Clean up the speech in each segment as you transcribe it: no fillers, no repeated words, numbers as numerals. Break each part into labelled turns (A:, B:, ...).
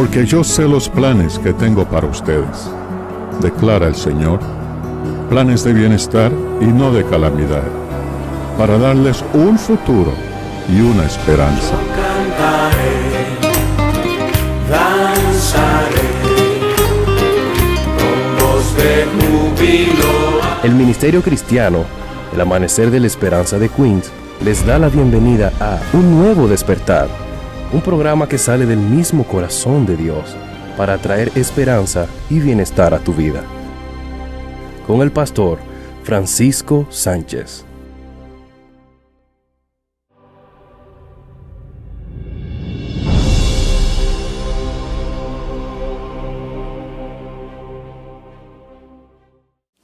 A: Porque yo sé los planes que tengo para ustedes, declara el Señor, planes de bienestar y no de calamidad, para darles un futuro y una esperanza.
B: Cantaré, danzaré, con voz de júbilo.
C: El Ministerio Cristiano, El Amanecer de la Esperanza de Queens, les da la bienvenida a Un Nuevo Despertar, un programa que sale del mismo corazón de Dios para traer esperanza y bienestar a tu vida. Con el pastor Francisco Sánchez.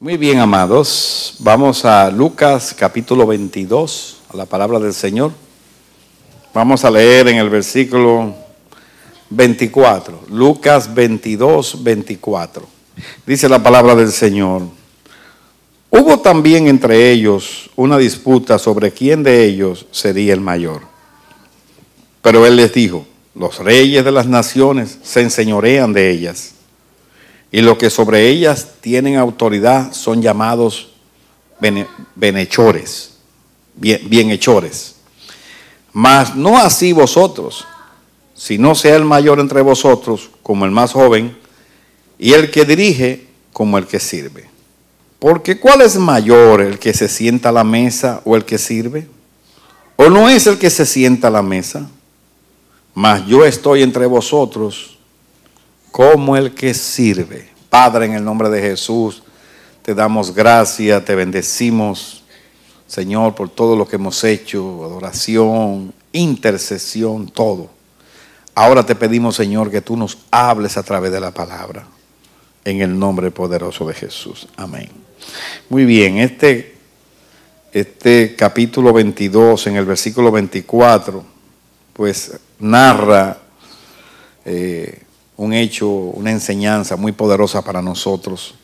D: Muy bien, amados, vamos a Lucas capítulo 22, a la palabra del Señor. Vamos a leer en el versículo 24, Lucas 22, 24. Dice la palabra del Señor: hubo también entre ellos una disputa sobre quién de ellos sería el mayor. Pero él les dijo: los reyes de las naciones se enseñorean de ellas, y los que sobre ellas tienen autoridad son llamados bienhechores. Mas no así vosotros, sino sea el mayor entre vosotros como el más joven, y el que dirige como el que sirve. Porque ¿cuál es mayor, el que se sienta a la mesa o el que sirve? ¿O no es el que se sienta a la mesa? Mas yo estoy entre vosotros como el que sirve. Padre, en el nombre de Jesús, te damos gracias, te bendecimos, Señor, por todo lo que hemos hecho, adoración, intercesión, todo. Ahora te pedimos, Señor, que tú nos hables a través de la palabra, en el nombre poderoso de Jesús. Amén. Muy bien, este capítulo 22, en el versículo 24, pues narra un hecho, una enseñanza muy poderosa para nosotros.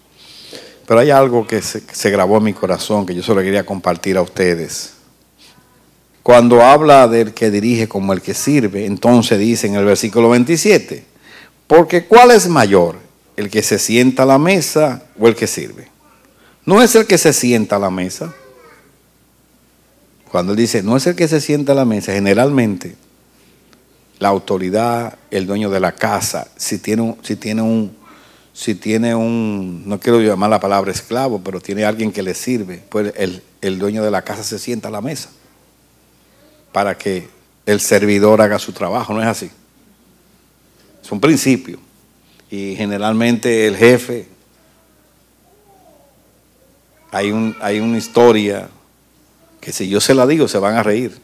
D: Pero hay algo que se grabó en mi corazón que yo solo quería compartir a ustedes. Cuando habla del que dirige como el que sirve, entonces dice en el versículo 27, porque ¿cuál es mayor, el que se sienta a la mesa o el que sirve? No es el que se sienta a la mesa. Cuando él dice no es el que se sienta a la mesa, generalmente la autoridad, el dueño de la casa, si tiene un, no quiero llamar la palabra esclavo, pero tiene alguien que le sirve, pues el dueño de la casa se sienta a la mesa para que el servidor haga su trabajo, ¿no es así? Es un principio. Y generalmente el jefe, hay una historia que si yo se la digo se van a reír,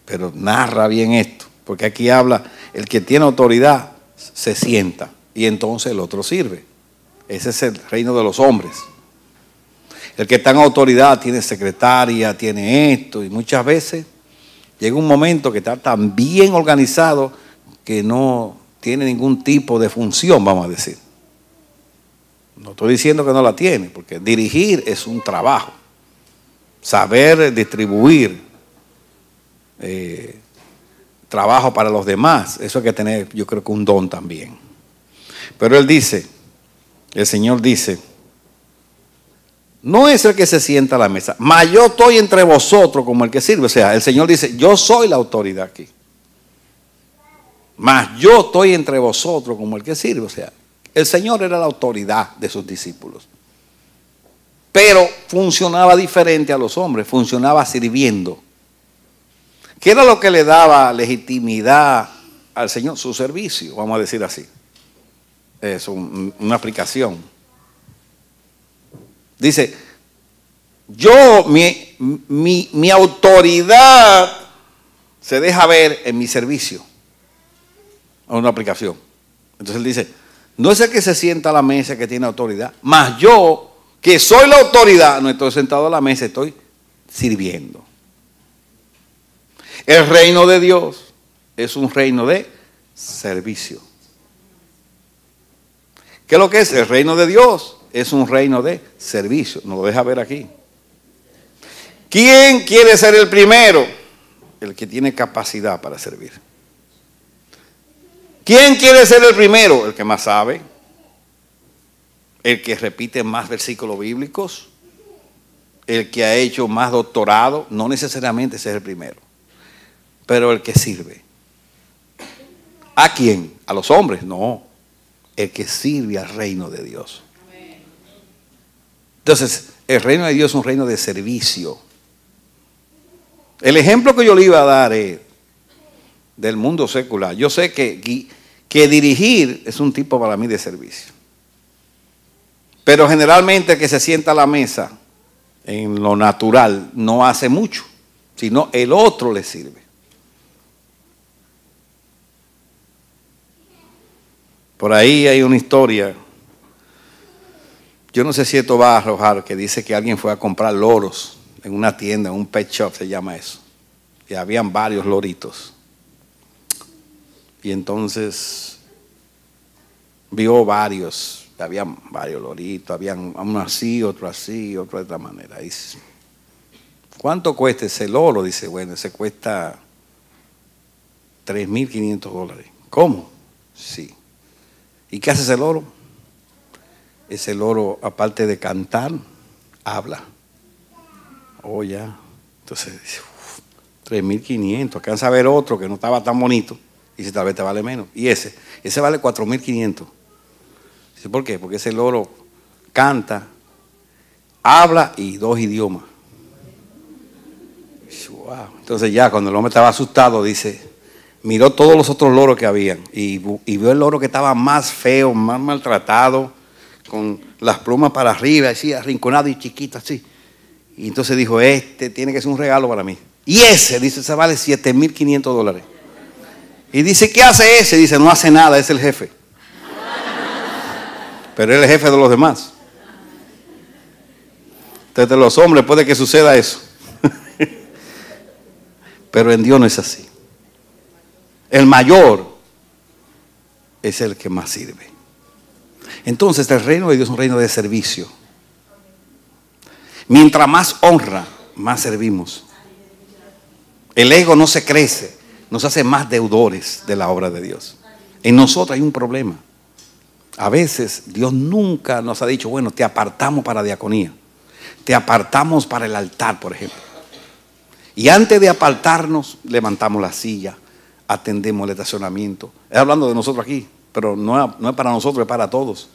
D: pero narra bien esto, porque aquí habla, el que tiene autoridad se sienta y entonces el otro sirve. Ese es el reino de los hombres. El que está en autoridad tiene secretaria, tiene esto, y muchas veces llega un momento que está tan bien organizado que no tiene ningún tipo de función, vamos a decir. No estoy diciendo que no la tiene, porque dirigir es un trabajo. Saber distribuir trabajo para los demás, eso hay que tener, yo creo que un don también. Pero él dice, el Señor dice, no es el que se sienta a la mesa, mas yo estoy entre vosotros como el que sirve. O sea, el Señor dice, yo soy la autoridad aquí, mas yo estoy entre vosotros como el que sirve. O sea, el Señor era la autoridad de sus discípulos, pero funcionaba diferente a los hombres, funcionaba sirviendo. ¿Qué era lo que le daba legitimidad al Señor? Su servicio, vamos a decir así. Es una aplicación. Dice, mi autoridad se deja ver en mi servicio. Es una aplicación. Entonces él dice, no es el que se sienta a la mesa que tiene autoridad, mas yo, que soy la autoridad, no estoy sentado a la mesa, estoy sirviendo. El reino de Dios es un reino de servicio. ¿Qué es lo que es? El reino de Dios es un reino de servicio. Nos lo deja ver aquí. ¿Quién quiere ser el primero? El que tiene capacidad para servir. ¿Quién quiere ser el primero? El que más sabe, el que repite más versículos bíblicos, el que ha hecho más doctorado. No necesariamente ser el primero, pero el que sirve. ¿A quién? ¿A los hombres? No, el que sirve al reino de Dios. Entonces, el reino de Dios es un reino de servicio. El ejemplo que yo le iba a dar es del mundo secular. Yo sé que dirigir es un tipo para mí de servicio. Pero generalmente el que se sienta a la mesa en lo natural no hace mucho, sino el otro le sirve. Por ahí hay una historia, yo no sé si esto va a arrojar, que dice que alguien fue a comprar loros en una tienda, en un pet shop se llama eso, y habían varios loritos. Y entonces vio varios, habían varios loritos, habían uno así, otro de otra manera. Dice, ¿cuánto cuesta ese loro? Dice, bueno, ese cuesta $3,500. ¿Cómo? Sí. ¿Y qué hace ese loro? Ese loro, aparte de cantar, habla. Oh, ya. Entonces dice, 3,500. Alcanza a ver otro que no estaba tan bonito. Y dice, tal vez te vale menos. Y ese vale 4,500. Dice, ¿por qué? Porque ese loro canta, habla y 2 idiomas. Dice, wow. Entonces ya cuando el hombre estaba asustado, dice, miró todos los otros loros que habían y vio el loro que estaba más feo, más maltratado, con las plumas para arriba, así arrinconado y chiquito así. Y entonces dijo, este tiene que ser un regalo para mí. Y ese, dice, ese vale $7,500. Y dice, ¿qué hace ese? Dice, no hace nada, es el jefe. Pero él es el jefe de los demás. Entonces, de los hombres puede que suceda eso. Pero en Dios no es así. El mayor es el que más sirve. Entonces, el reino de Dios es un reino de servicio. Mientras más honra, más servimos. El ego no se crece, nos hace más deudores de la obra de Dios. En nosotros hay un problema. A veces Dios nunca nos ha dicho, bueno, te apartamos para diaconía, te apartamos para el altar, por ejemplo. Y antes de apartarnos, levantamos la silla, atendemos el estacionamiento. Es hablando de nosotros aquí, pero no es para nosotros, es para todos.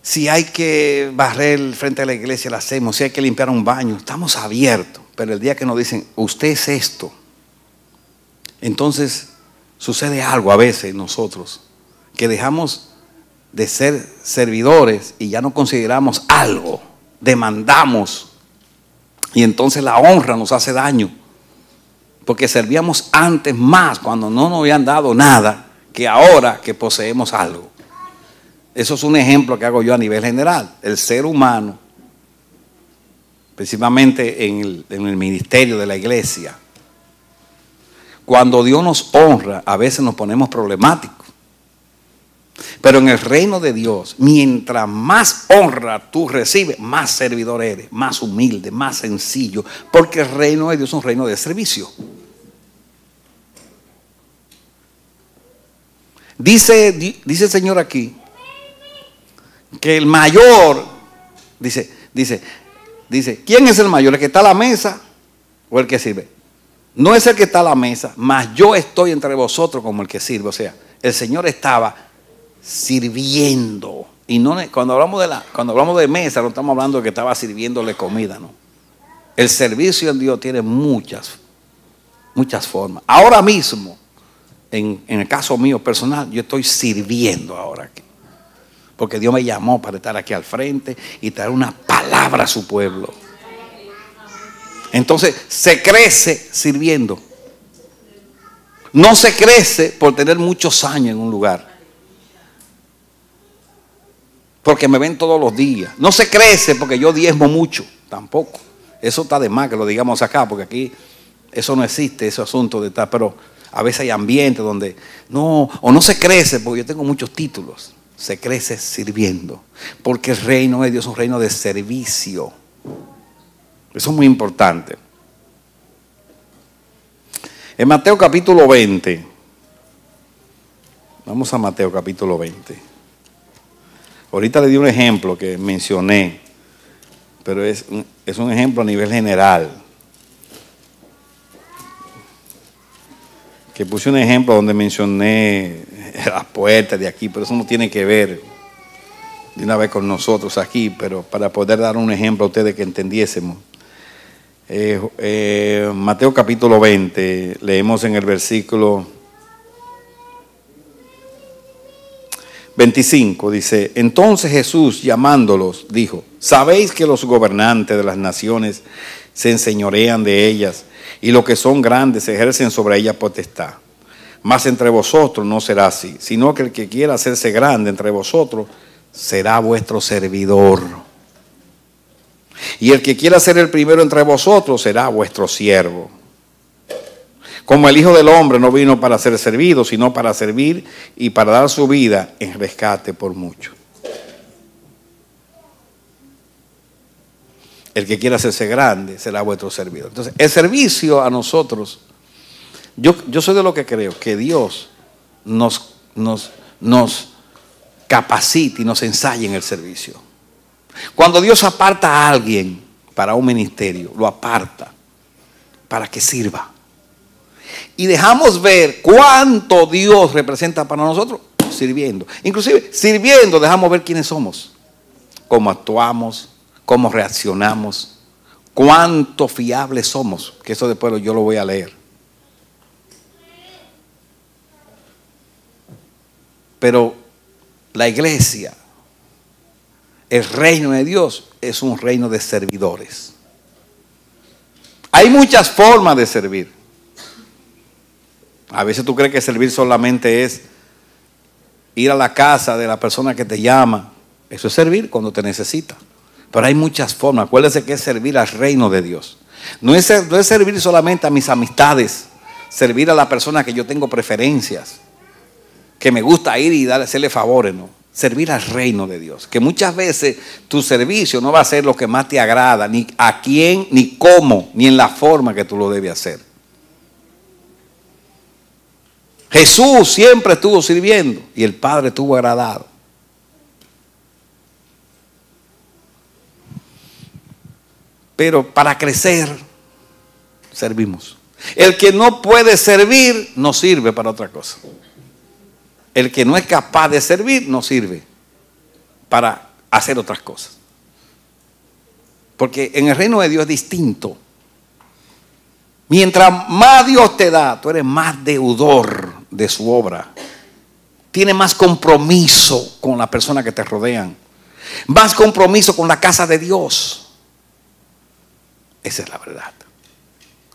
D: Si hay que barrer el frente de la iglesia, lo hacemos. Si hay que limpiar un baño, estamos abiertos. Pero el día que nos dicen, usted es esto, entonces sucede algo a veces en nosotros, que dejamos de ser servidores y ya no consideramos algo, demandamos. Y entonces la honra nos hace daño. Porque servíamos antes más cuando no nos habían dado nada que ahora que poseemos algo. Eso es un ejemplo que hago yo a nivel general. El ser humano, principalmente en el ministerio de la iglesia, cuando Dios nos honra, a veces nos ponemos problemáticos. Pero en el reino de Dios, mientras más honra tú recibes, más servidor eres, más humilde, más sencillo. Porque el reino de Dios es un reino de servicio. Dice el Señor aquí que el mayor, dice, ¿quién es el mayor? ¿El que está a la mesa o el que sirve? No es el que está a la mesa, mas yo estoy entre vosotros como el que sirve. O sea, el Señor estaba sirviendo. Y no, cuando hablamos de mesa, no estamos hablando de que estaba sirviéndole comida, no. El servicio en Dios tiene muchas formas. Ahora mismo, en el caso mío personal, yo estoy sirviendo ahora aquí. Porque Dios me llamó para estar aquí al frente y traer una palabra a su pueblo. Entonces, se crece sirviendo. No se crece por tener muchos años en un lugar. Porque me ven todos los días. No se crece porque yo diezmo mucho. Tampoco. Eso está de más que lo digamos acá, porque aquí eso no existe, ese asunto de estar. Pero a veces hay ambientes donde no se crece porque yo tengo muchos títulos. Se crece sirviendo. Porque el reino de Dios es un reino de servicio. Eso es muy importante. En Mateo capítulo 20, Vamos a Mateo capítulo 20. Ahorita le di un ejemplo que mencioné, pero es un ejemplo a nivel general. Que puse un ejemplo donde mencioné las puertas de aquí, pero eso no tiene que ver de una vez con nosotros aquí, pero para poder dar un ejemplo a ustedes que entendiésemos. Mateo capítulo 20, leemos en el versículo 25, dice: entonces Jesús, llamándolos, dijo: sabéis que los gobernantes de las naciones se enseñorean de ellas, y los que son grandes ejercen sobre ellas potestad. Mas entre vosotros no será así, sino que el que quiera hacerse grande entre vosotros será vuestro servidor. Y el que quiera ser el primero entre vosotros será vuestro siervo. Como el Hijo del Hombre no vino para ser servido, sino para servir y para dar su vida en rescate por muchos. El que quiera hacerse grande será vuestro servidor. Entonces, el servicio a nosotros, yo soy de lo que creo, que Dios nos capacite y nos ensaye en el servicio. Cuando Dios aparta a alguien para un ministerio, lo aparta para que sirva. Y dejamos ver cuánto Dios representa para nosotros sirviendo. Inclusive sirviendo dejamos ver quiénes somos, cómo actuamos, cómo reaccionamos, cuánto fiables somos, que eso después yo lo voy a leer. Pero la iglesia, el reino de Dios, es un reino de servidores. Hay muchas formas de servir. A veces tú crees que servir solamente es ir a la casa de la persona que te llama. Eso es servir cuando te necesita. Pero hay muchas formas. Acuérdese que es servir al reino de Dios. No es servir solamente a mis amistades. Servir a la persona que yo tengo preferencias, que me gusta ir y hacerle favores, no. Servir al reino de Dios. Que muchas veces tu servicio no va a ser lo que más te agrada, ni a quién, ni cómo, ni en la forma que tú lo debes hacer. Jesús siempre estuvo sirviendo y el Padre estuvo agradado. Pero para crecer, servimos. El que no puede servir, no sirve para otra cosa. El que no es capaz de servir, no sirve para hacer otras cosas. Porque en el reino de Dios es distinto. Mientras más Dios te da, tú eres más deudor de su obra. Tienes más compromiso con las personas que te rodean. Más compromiso con la casa de Dios. Esa es la verdad.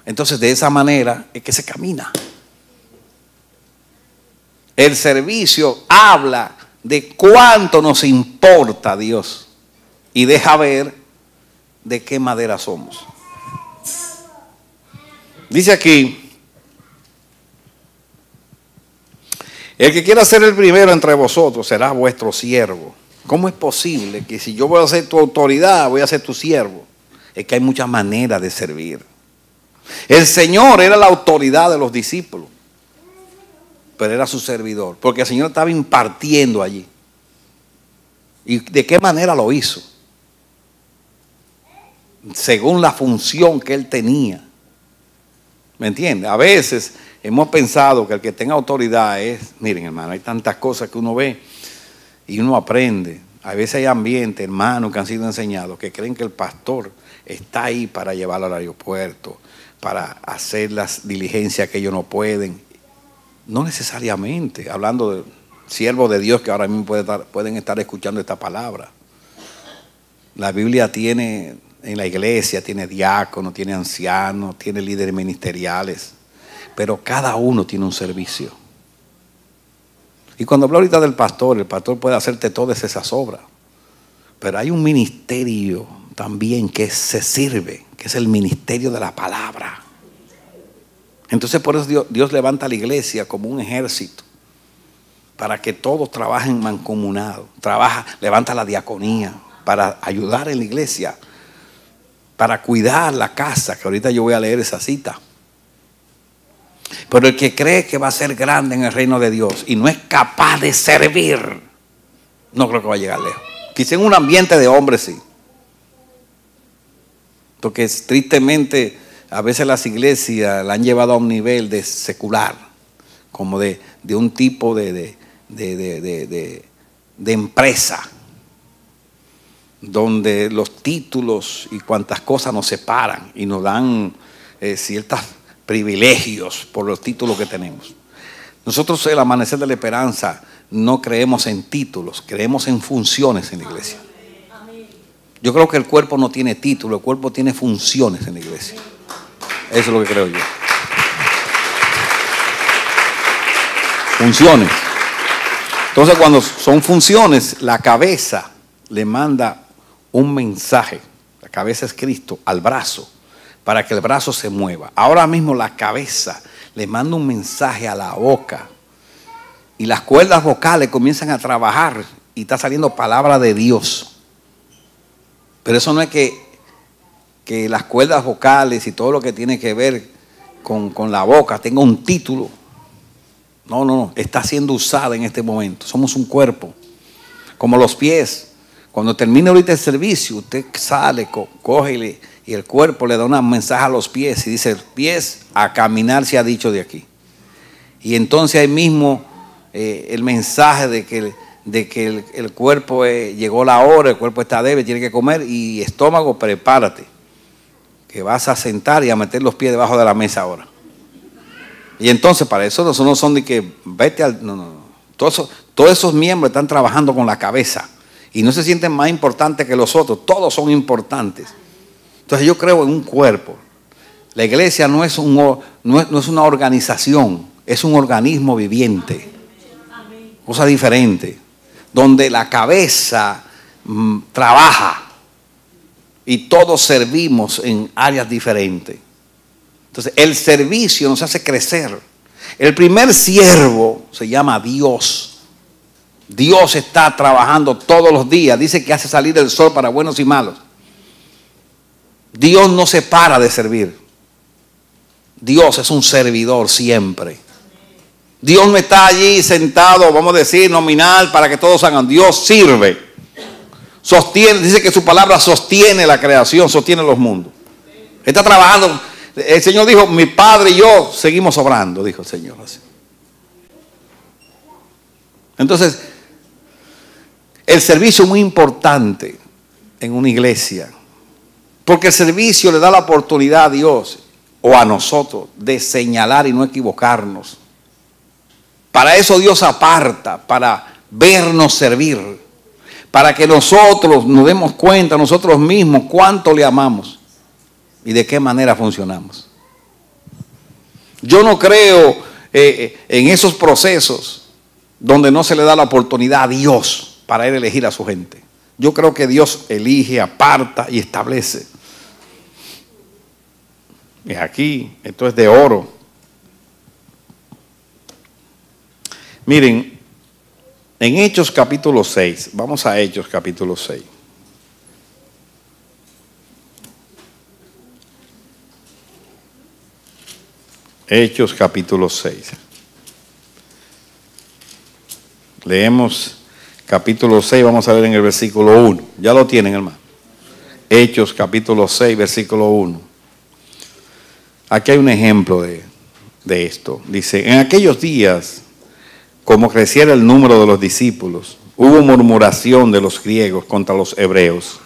D: Entonces, de esa manera es que se camina. El servicio habla de cuánto nos importa a Dios y deja ver de qué madera somos. Dice aquí: el que quiera ser el primero entre vosotros será vuestro siervo. ¿Cómo es posible que si yo voy a ser tu autoridad, voy a ser tu siervo? Es que hay muchas maneras de servir. El Señor era la autoridad de los discípulos, pero era su servidor, porque el Señor estaba impartiendo allí. ¿Y de qué manera lo hizo? Según la función que Él tenía. ¿Me entiende? A veces hemos pensado que el que tenga autoridad es, miren hermano, hay tantas cosas que uno ve y uno aprende. A veces hay ambientes, hermanos, que han sido enseñados, que creen que el pastor está ahí para llevarlo al aeropuerto, para hacer las diligencias que ellos no pueden. No necesariamente, hablando de siervos de Dios que ahora mismo pueden estar escuchando esta palabra. La Biblia tiene, en la iglesia, tiene diáconos, tiene ancianos, tiene líderes ministeriales, pero cada uno tiene un servicio. Y cuando hablo ahorita del pastor, el pastor puede hacerte todas esas obras, pero hay un ministerio también que se sirve, que es el ministerio de la palabra. Entonces por eso Dios levanta a la iglesia como un ejército, para que todos trabajen mancomunados. Levanta la diaconía para ayudar en la iglesia, para cuidar la casa, que ahorita yo voy a leer esa cita. Pero el que cree que va a ser grande en el reino de Dios y no es capaz de servir, no creo que va a llegar lejos. Quizá en un ambiente de hombres sí. Porque tristemente a veces las iglesias la han llevado a un nivel de secular, como de un tipo de empresa, donde los títulos y cuantas cosas nos separan y nos dan ciertos privilegios por los títulos que tenemos. Nosotros, el Amanecer de la Esperanza, no creemos en títulos, creemos en funciones en la iglesia. Yo creo que el cuerpo no tiene título, el cuerpo tiene funciones en la iglesia. Eso es lo que creo yo. Funciones. Entonces, cuando son funciones, la cabeza le manda un mensaje. La cabeza es Cristo al brazo, para que el brazo se mueva. Ahora mismo la cabeza le manda un mensaje a la boca y las cuerdas vocales comienzan a trabajar y está saliendo palabra de Dios. Pero eso no es que las cuerdas vocales y todo lo que tiene que ver con la boca tenga un título. No, está siendo usada en este momento. Somos un cuerpo, como los pies. Cuando termine ahorita el servicio, usted sale, coge y el cuerpo le da un mensaje a los pies y dice: pies, a caminar se ha dicho de aquí. Y entonces ahí mismo el mensaje de que el cuerpo llegó la hora, el cuerpo está débil, tiene que comer, y estómago, prepárate, que vas a sentar y a meter los pies debajo de la mesa ahora. Y entonces para eso no son de que vete al... No. Todos esos miembros están trabajando con la cabeza y no se sienten más importantes que los otros, todos son importantes. Entonces yo creo en un cuerpo. La iglesia no es una organización, es un organismo viviente, cosa diferente, donde la cabeza trabaja y todos servimos en áreas diferentes. Entonces el servicio nos hace crecer. El primer siervo se llama Dios. Dios está trabajando todos los días. Dice que hace salir el sol para buenos y malos. Dios no se para de servir. Dios es un servidor siempre. Dios no está allí sentado, vamos a decir, nominal para que todos hagan. Dios sirve. Sostiene, dice que su palabra sostiene la creación, sostiene los mundos. Está trabajando. El Señor dijo: mi Padre y yo seguimos obrando, dijo el Señor así. Entonces, el servicio es muy importante en una iglesia, porque el servicio le da la oportunidad a Dios o a nosotros de señalar y no equivocarnos. Para eso Dios aparta, para vernos servir, para que nosotros nos demos cuenta nosotros mismos cuánto le amamos y de qué manera funcionamos. Yo no creo en esos procesos donde no se le da la oportunidad a Dios para Él elegir a su gente. Yo creo que Dios elige, aparta y establece. Es aquí, esto es de oro. Miren, en Hechos capítulo 6, vamos a Hechos capítulo 6. Hechos capítulo 6. Leemos capítulo 6, vamos a ver en el versículo 1. Ya lo tienen, hermano. Hechos capítulo 6, versículo 1. Aquí hay un ejemplo de esto. Dice: en aquellos días, como creciera el número de los discípulos, hubo murmuración de los griegos contra los hebreos,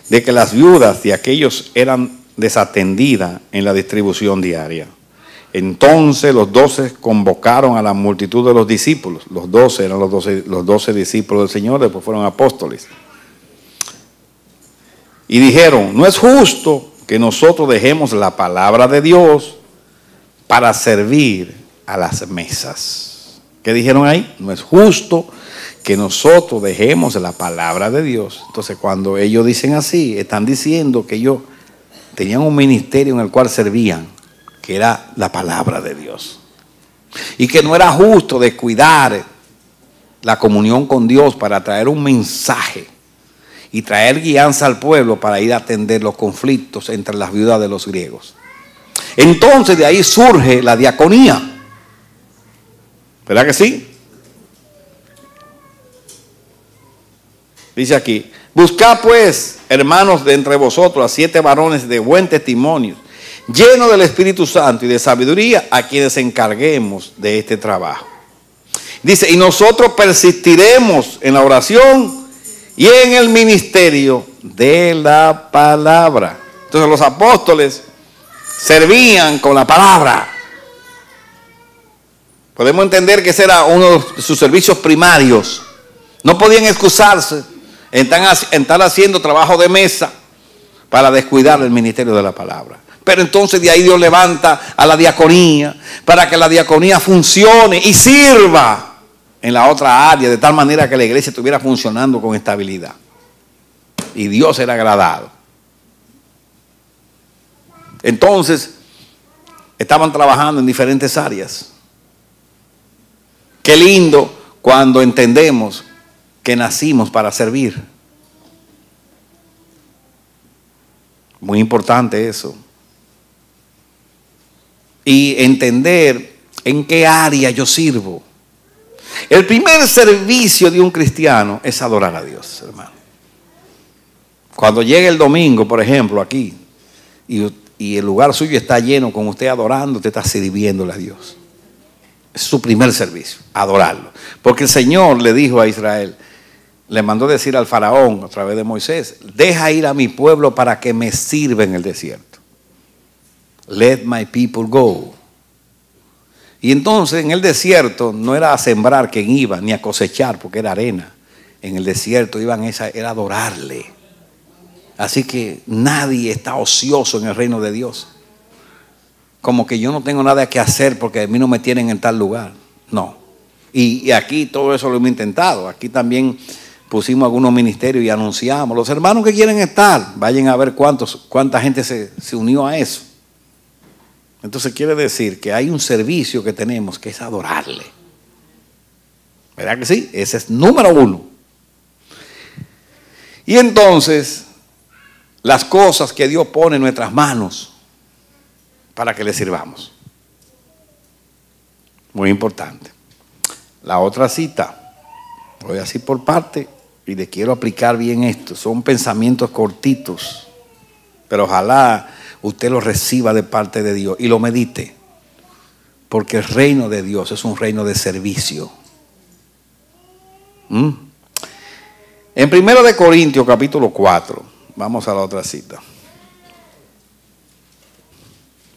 D: de que las viudas de aquellos eran desatendidas en la distribución diaria. Entonces los 12 convocaron a la multitud de los discípulos. Los 12 eran los 12 discípulos del Señor, después fueron apóstoles. Y dijeron: no es justo que nosotros dejemos la palabra de Dios para servir a las mesas. ¿Qué dijeron ahí? No es justo que nosotros dejemos la palabra de Dios. Entonces, cuando ellos dicen así, están diciendo que ellos tenían un ministerio en el cual servían, que era la palabra de Dios, y que no era justo descuidar la comunión con Dios para traer un mensaje y traer guianza al pueblo para ir a atender los conflictos entre las viudas de los griegos. Entonces de ahí surge la diaconía. ¿Verdad que sí? Dice aquí, buscad pues, hermanos, de entre vosotros a 7 varones de buen testimonio, llenos del Espíritu Santo y de sabiduría, a quienes encarguemos de este trabajo. Dice, y nosotros persistiremos en la oración y en el ministerio de la palabra. Entonces los apóstoles servían con la palabra. Podemos entender que ese era uno de sus servicios primarios. No podían excusarse en estar haciendo trabajo de mesa para descuidar el ministerio de la palabra. Pero entonces de ahí Dios levanta a la diaconía para que la diaconía funcione y sirva en la otra área, de tal manera que la iglesia estuviera funcionando con estabilidad. Y Dios era agradado. Entonces, estaban trabajando en diferentes áreas. Qué lindo cuando entendemos que nacimos para servir. Muy importante eso. Y entender en qué área yo sirvo. El primer servicio de un cristiano es adorar a Dios, hermano. Cuando llegue el domingo, por ejemplo, aquí, y el lugar suyo está lleno con usted adorando, usted está sirviéndole a Dios. Es su primer servicio, adorarlo. Porque el Señor le dijo a Israel, le mandó decir al faraón a través de Moisés, deja ir a mi pueblo para que me sirva en el desierto. Let my people go. Y entonces en el desierto no era a sembrar quien iba, ni a cosechar porque era arena. En el desierto era adorarle. Así que nadie está ocioso en el reino de Dios. Como que yo no tengo nada que hacer porque a mí no me tienen en tal lugar. No. Y aquí todo eso lo hemos intentado. Aquí también pusimos algunos ministerios y anunciamos. Los hermanos que quieren estar, vayan a ver cuánta gente se unió a eso. Entonces quiere decir que hay un servicio que tenemos que es adorarle. ¿Verdad que sí? Ese es número 1. Y entonces, las cosas que Dios pone en nuestras manos para que le sirvamos. Muy importante. La otra cita, voy así por parte y le quiero aplicar bien esto. Son pensamientos cortitos, pero ojalá usted lo reciba de parte de Dios y lo medite. Porque el reino de Dios es un reino de servicio. En 1 de Corintios capítulo 4, vamos a la otra cita.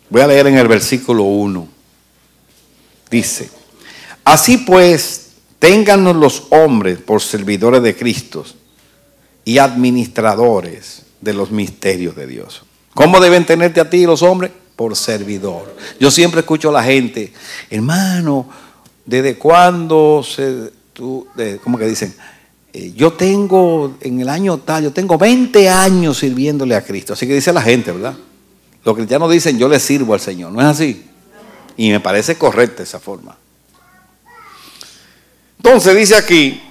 D: Voy a leer en el versículo 1. Dice, así pues, téngannos los hombres por servidores de Cristo y administradores de los misterios de Dios. ¿Cómo deben tenerte a ti los hombres? Por servidor. Yo siempre escucho a la gente, hermano, ¿desde cuándo cómo que dicen? Yo tengo, en el año tal, yo tengo 20 años sirviéndole a Cristo. Así que dice la gente, ¿verdad? Los cristianos dicen, yo le sirvo al Señor. ¿No es así? Y me parece correcta esa forma. Entonces dice aquí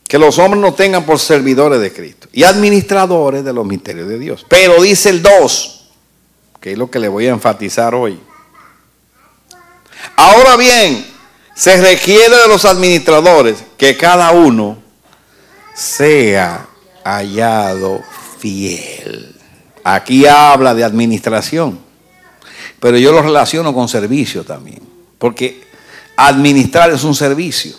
D: que los hombres nos tengan por servidores de Cristo y administradores de los misterios de Dios. Pero dice el 2, que es lo que le voy a enfatizar hoy. Ahora bien, se requiere de los administradores que cada uno sea hallado fiel. Aquí habla de administración, pero yo lo relaciono con servicio también, porque administrar es un servicio.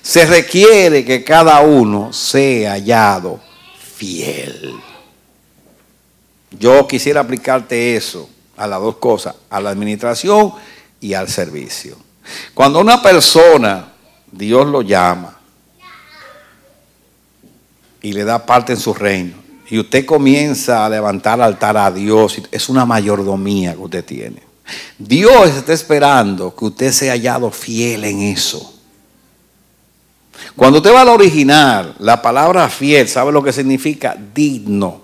D: Se requiere que cada uno sea hallado fiel. Yo quisiera aplicarte eso a las dos cosas, a la administración y al servicio. Cuando una persona, Dios lo llama y le da parte en su reino, y usted comienza a levantar altar a Dios, es una mayordomía que usted tiene. Dios está esperando que usted sea hallado fiel en eso. Cuando usted va al original, la palabra fiel, ¿sabe lo que significa? Digno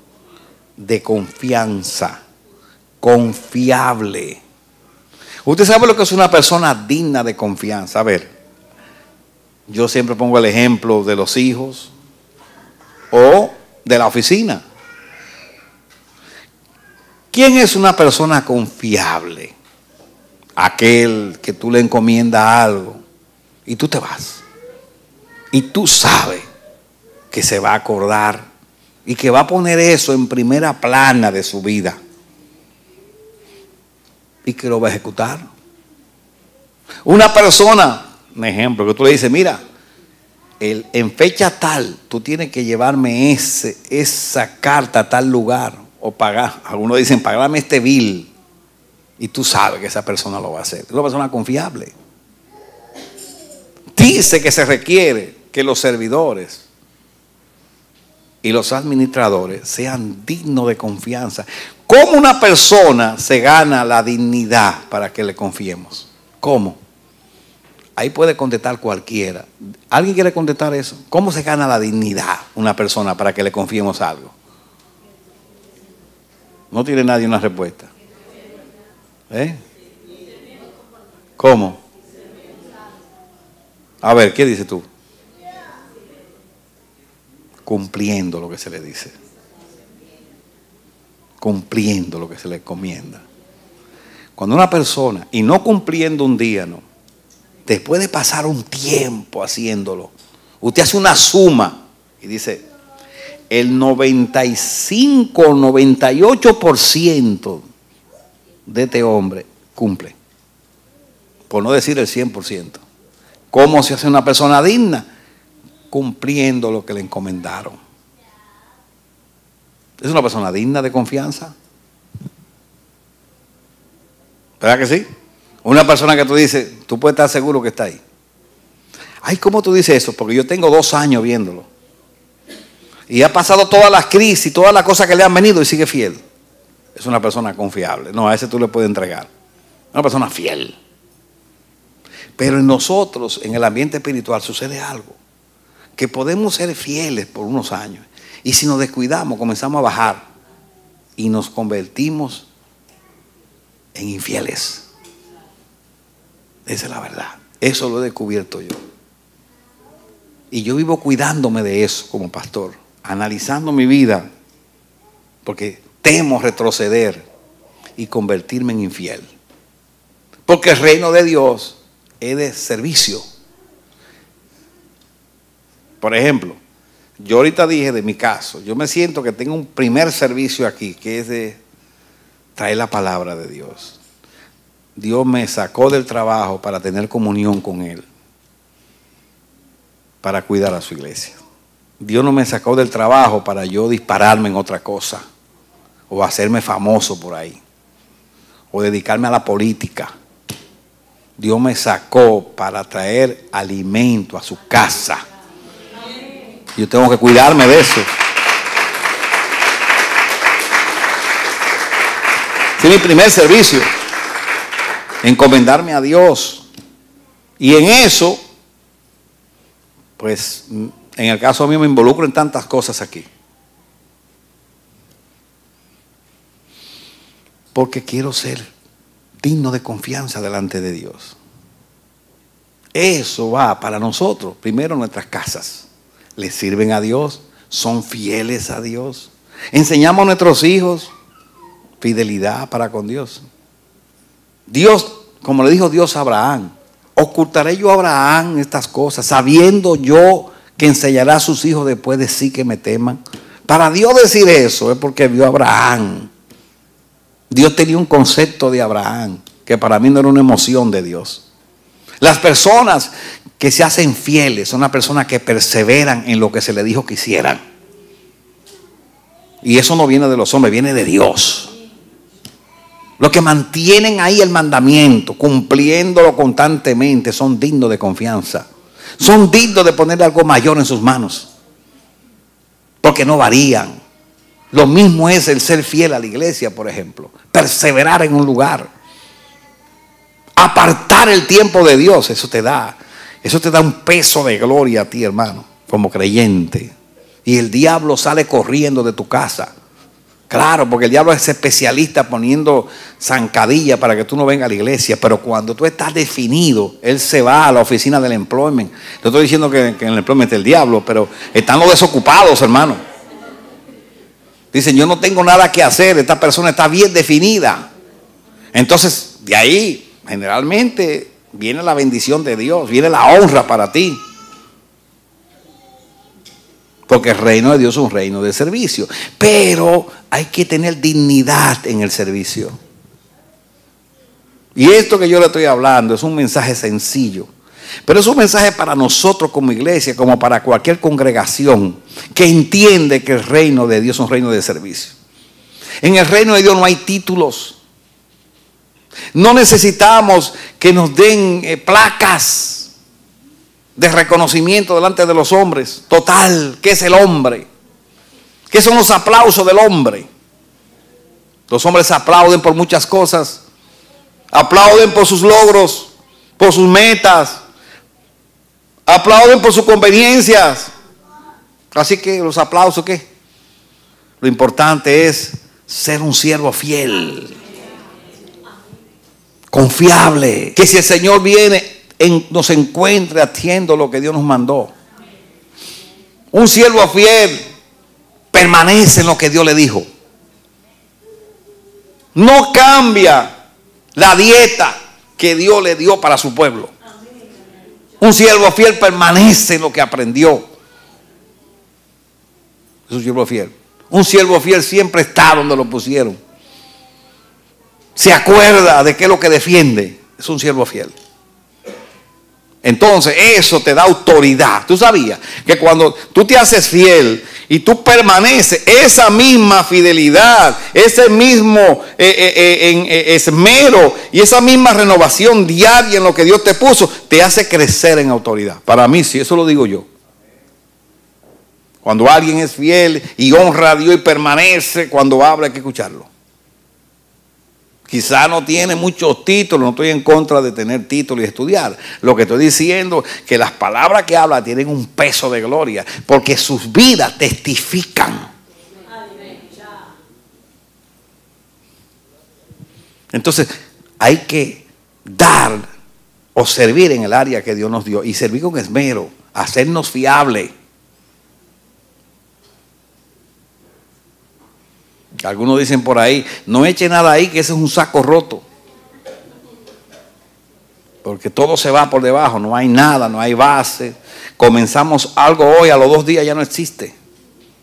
D: de confianza, confiable. Usted sabe lo que es una persona digna de confianza. A ver, yo siempre pongo el ejemplo de los hijos o de la oficina. ¿Quién es una persona confiable? Aquel que tú le encomiendas algo y tú te vas. Y tú sabes que se va a acordar y que va a poner eso en primera plana de su vida. Y que lo va a ejecutar. Una persona, un ejemplo, que tú le dices, mira, en fecha tal, tú tienes que llevarme esa carta a tal lugar, o pagar, algunos dicen, pagarme este bill, y tú sabes que esa persona lo va a hacer. Es una persona confiable. Dice que se requiere que los servidores y los administradores sean dignos de confianza. ¿Cómo una persona se gana la dignidad para que le confiemos? ¿Cómo? Ahí puede contestar cualquiera. ¿Alguien quiere contestar eso? ¿Cómo se gana la dignidad una persona para que le confiemos algo? No tiene nadie una respuesta. ¿Cómo? A ver, ¿qué dices tú? Cumpliendo lo que se le dice. Cumpliendo lo que se le encomienda. Cuando una persona, y no cumpliendo un día, no, después de pasar un tiempo haciéndolo, usted hace una suma y dice, el 95 o 98% de este hombre cumple. Por no decir el 100%. ¿Cómo se hace una persona digna? Cumpliendo lo que le encomendaron. ¿Es una persona digna de confianza? ¿Verdad que sí? Una persona que tú dices, tú puedes estar seguro que está ahí. Ay, ¿cómo tú dices eso? Porque yo tengo 2 años viéndolo. Y ha pasado todas las crisis, todas las cosas que le han venido y sigue fiel. Es una persona confiable. No, a ese tú le puedes entregar. Una persona fiel. Pero en nosotros, en el ambiente espiritual, sucede algo. Que podemos ser fieles por unos años. Y si nos descuidamos, comenzamos a bajar. Y nos convertimos en infieles. Esa es la verdad. Eso lo he descubierto yo. Y yo vivo cuidándome de eso como pastor. Analizando mi vida. Porque temo retroceder y convertirme en infiel. Porque el reino de Dios es de servicio. Por ejemplo, yo ahorita dije de mi caso, yo me siento que tengo un primer servicio aquí, que es de traer la palabra de Dios. Dios me sacó del trabajo para tener comunión con Él, para cuidar a su iglesia. Dios no me sacó del trabajo para yo dispararme en otra cosa, o hacerme famoso por ahí, o dedicarme a la política. Dios me sacó para traer alimento a su casa. Yo tengo que cuidarme de eso. Ese es mi primer servicio. Encomendarme a Dios. Y en eso, pues, en el caso mío me involucro en tantas cosas aquí. Porque quiero ser digno de confianza delante de Dios. Eso va para nosotros. Primero nuestras casas. Le sirven a Dios. Son fieles a Dios. Enseñamos a nuestros hijos fidelidad para con Dios. Dios, como le dijo Dios a Abraham, ocultaré yo a Abraham estas cosas, sabiendo yo que enseñará a sus hijos después de sí que me teman. Para Dios decir eso es porque vio a Abraham. Dios tenía un concepto de Abraham que para mí no era una emoción de Dios. Las personas que se hacen fieles son las personas que perseveran en lo que se les dijo que hicieran. Y eso no viene de los hombres, viene de Dios. Los que mantienen ahí el mandamiento, cumpliéndolo constantemente, son dignos de confianza. Son dignos de poner algo mayor en sus manos. Porque no varían. Lo mismo es el ser fiel a la iglesia, por ejemplo. Perseverar en un lugar. Apartar el tiempo de Dios. Eso te da un peso de gloria a ti, hermano, como creyente. Y el diablo sale corriendo de tu casa. Claro, porque el diablo es especialista poniendo zancadilla para que tú no vengas a la iglesia. Pero cuando tú estás definido, él se va a la oficina del employment. No estoy diciendo que en el employment está el diablo, pero están los desocupados, hermano. Dicen, yo no tengo nada que hacer, esta persona está bien definida. Entonces, de ahí, generalmente, viene la bendición de Dios, viene la honra para ti. Porque el reino de Dios es un reino de servicio. Pero hay que tener dignidad en el servicio. Y esto que yo le estoy hablando es un mensaje sencillo. Pero es un mensaje para nosotros como iglesia, como para cualquier congregación que entiende que el reino de Dios es un reino de servicio. En el reino de Dios no hay títulos. No necesitamos que nos den placas de reconocimiento delante de los hombres. Total, ¿qué es el hombre? ¿Qué son los aplausos del hombre? Los hombres aplauden por muchas cosas. Aplauden por sus logros, por sus metas. Aplauden por sus conveniencias. Así que los aplausos, ¿qué? Lo importante es ser un siervo fiel, confiable. Que si el Señor viene, nos encuentre haciendo lo que Dios nos mandó. Un siervo fiel permanece en lo que Dios le dijo. No cambia la dieta que Dios le dio para su pueblo. Un siervo fiel permanece en lo que aprendió. Es un siervo fiel. Un siervo fiel siempre está donde lo pusieron. Se acuerda de qué es lo que defiende. Es un siervo fiel. Entonces eso te da autoridad. Tú sabías que cuando tú te haces fiel y tú permaneces, esa misma fidelidad, ese mismo esmero y esa misma renovación diaria en lo que Dios te puso, te hace crecer en autoridad. Para mí sí, eso lo digo yo. Cuando alguien es fiel y honra a Dios y permanece, cuando habla hay que escucharlo. Quizá no tiene muchos títulos, no estoy en contra de tener títulos y estudiar. Lo que estoy diciendo es que las palabras que habla tienen un peso de gloria, porque sus vidas testifican. Entonces, hay que dar o servir en el área que Dios nos dio y servir con esmero, hacernos fiables. Algunos dicen por ahí, no eche nada ahí, que ese es un saco roto. Porque todo se va por debajo, no hay nada, no hay base. Comenzamos algo hoy, a los 2 días ya no existe.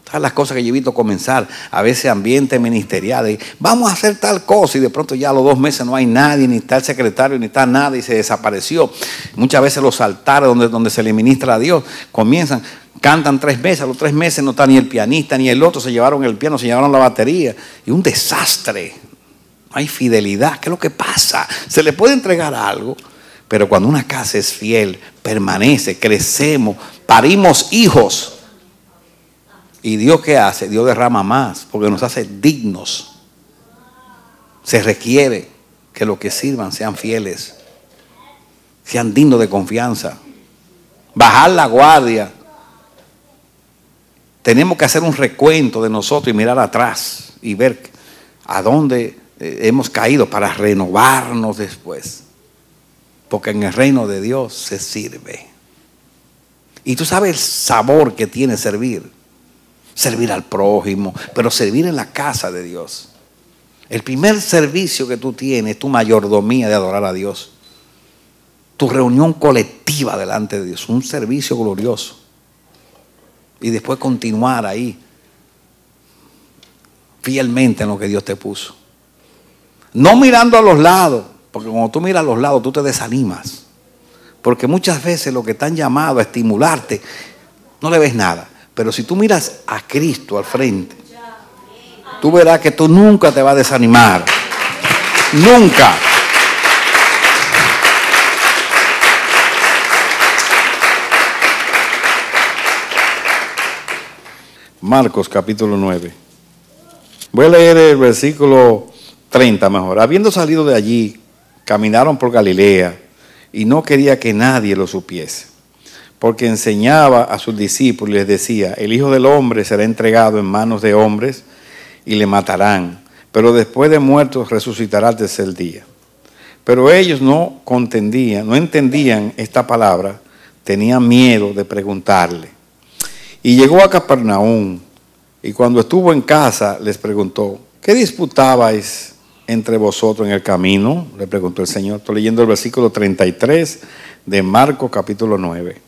D: Todas las cosas que yo he visto comenzar, a veces ambiente ministerial, vamos a hacer tal cosa y de pronto ya a los 2 meses no hay nadie, ni está el secretario, ni está nada y se desapareció. Muchas veces los altares donde se le ministra a Dios comienzan, cantan 3 meses, a los 3 meses no está ni el pianista ni el otro, se llevaron el piano, se llevaron la batería y un desastre. No hay fidelidad. ¿Qué es lo que pasa? Se le puede entregar algo, pero cuando una casa es fiel, permanece, crecemos, parimos hijos. ¿Y Dios qué hace? Dios derrama más, porque nos hace dignos. Se requiere que los que sirvan sean fieles, sean dignos de confianza. Bajar la guardia. Tenemos que hacer un recuento de nosotros y mirar atrás y ver a dónde hemos caído para renovarnos después. Porque en el reino de Dios se sirve. Y tú sabes el sabor que tiene servir. Servir al prójimo, pero servir en la casa de Dios. El primer servicio que tú tienes es tu mayordomía de adorar a Dios. Tu reunión colectiva delante de Dios. Un servicio glorioso. Y después continuar ahí fielmente en lo que Dios te puso. No mirando a los lados, porque cuando tú miras a los lados tú te desanimas. Porque muchas veces lo que están llamados a estimularte, no le ves nada. Pero si tú miras a Cristo al frente, tú verás que tú nunca te vas a desanimar. Nunca. Marcos capítulo 9. Voy a leer el versículo 30 mejor. Habiendo salido de allí, caminaron por Galilea y no quería que nadie lo supiese, porque enseñaba a sus discípulos y les decía: el Hijo del Hombre será entregado en manos de hombres y le matarán, pero después de muerto resucitará al tercer día. Pero ellos no entendían esta palabra, tenían miedo de preguntarle. Y llegó a Capernaum Y cuando estuvo en casa, les preguntó: ¿qué disputabais entre vosotros en el camino? Le preguntó el Señor. Estoy leyendo el versículo 33 de Marcos capítulo 9.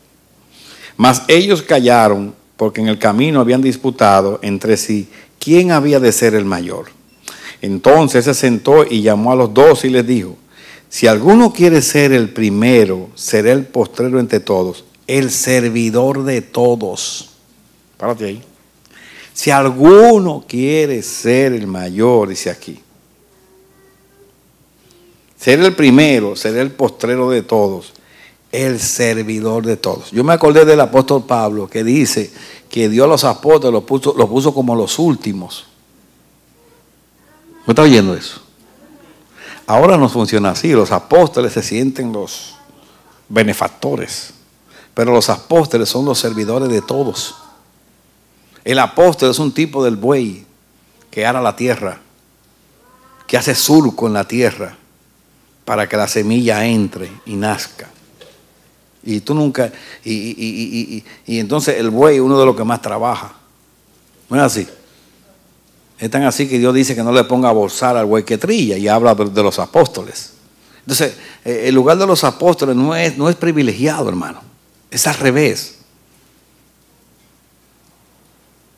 D: Mas ellos callaron, porque en el camino habían disputado entre sí quién había de ser el mayor. Entonces se sentó y llamó a los 12 y les dijo: si alguno quiere ser el primero, será el postrero entre todos, el servidor de todos. Párate ahí. Si alguno quiere ser el mayor, dice aquí, ser el primero, será el postrero de todos, el servidor de todos. Yo me acordé del apóstol Pablo, que dice que Dios a los apóstoles los puso como los últimos. ¿Me está oyendo eso? Ahora no funciona así. Los apóstoles se sienten los benefactores, pero los apóstoles son los servidores de todos. El apóstol es un tipo del buey que ara la tierra, que hace surco en la tierra para que la semilla entre y nazca. Y tú nunca, y entonces el buey es uno de los que más trabaja. ¿No es así? Es tan así que Dios dice que no le ponga a bolsar al buey que trilla, y habla de los apóstoles. Entonces, el lugar de los apóstoles no es privilegiado, hermano. Es al revés.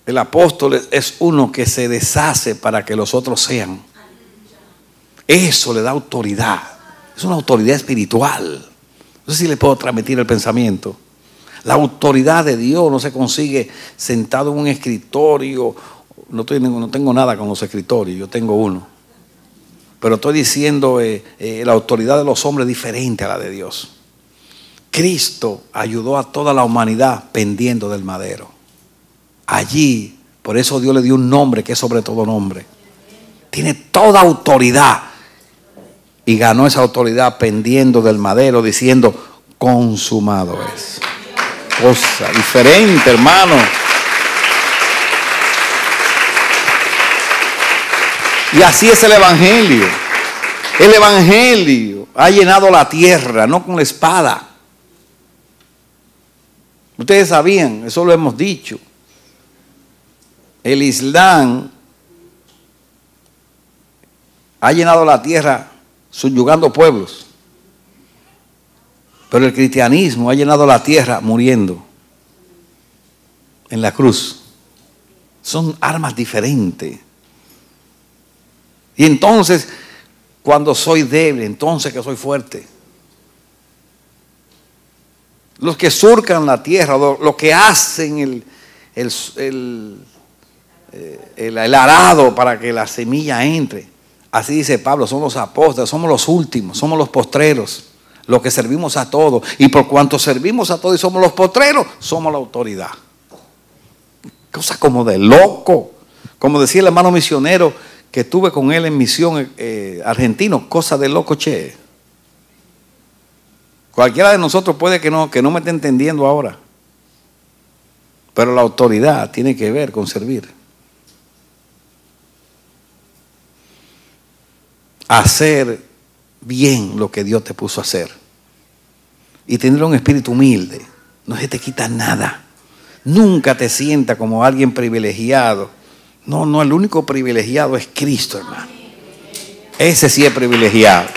D: El apóstol es uno que se deshace para que los otros sean. Eso le da autoridad. Es una autoridad espiritual. No sé si le puedo transmitir el pensamiento. La autoridad de Dios no se consigue sentado en un escritorio. No tengo nada con los escritorios, yo tengo uno. Pero estoy diciendo la autoridad de los hombres es diferente a la de Dios. Cristo ayudó a toda la humanidad pendiendo del madero. Allí, por eso Dios le dio un nombre que es sobre todo nombre. Tiene toda autoridad. Y ganó esa autoridad pendiendo del madero, diciendo: consumado es. Cosa diferente, hermano. Y así es el Evangelio. El Evangelio ha llenado la tierra, no con la espada. Ustedes sabían, eso lo hemos dicho. El Islam ha llenado la tierra subyugando pueblos. Pero el cristianismo ha llenado la tierra muriendo en la cruz. Son armas diferentes. Y entonces, cuando soy débil, entonces que soy fuerte. Los que surcan la tierra, los que hacen el arado para que la semilla entre. Así dice Pablo, son los apóstoles, somos los últimos, somos los postreros, los que servimos a todos. Y por cuanto servimos a todos y somos los postreros, somos la autoridad. Cosa como de loco. Como decía el hermano misionero que estuve con él en misión argentino, cosa de loco, che. Cualquiera de nosotros puede que no me esté entendiendo ahora. Pero la autoridad tiene que ver con servir. Hacer bien lo que Dios te puso a hacer. Y tener un espíritu humilde. No se te quita nada. Nunca te sienta como alguien privilegiado. No, el único privilegiado es Cristo, hermano. Ese sí es privilegiado.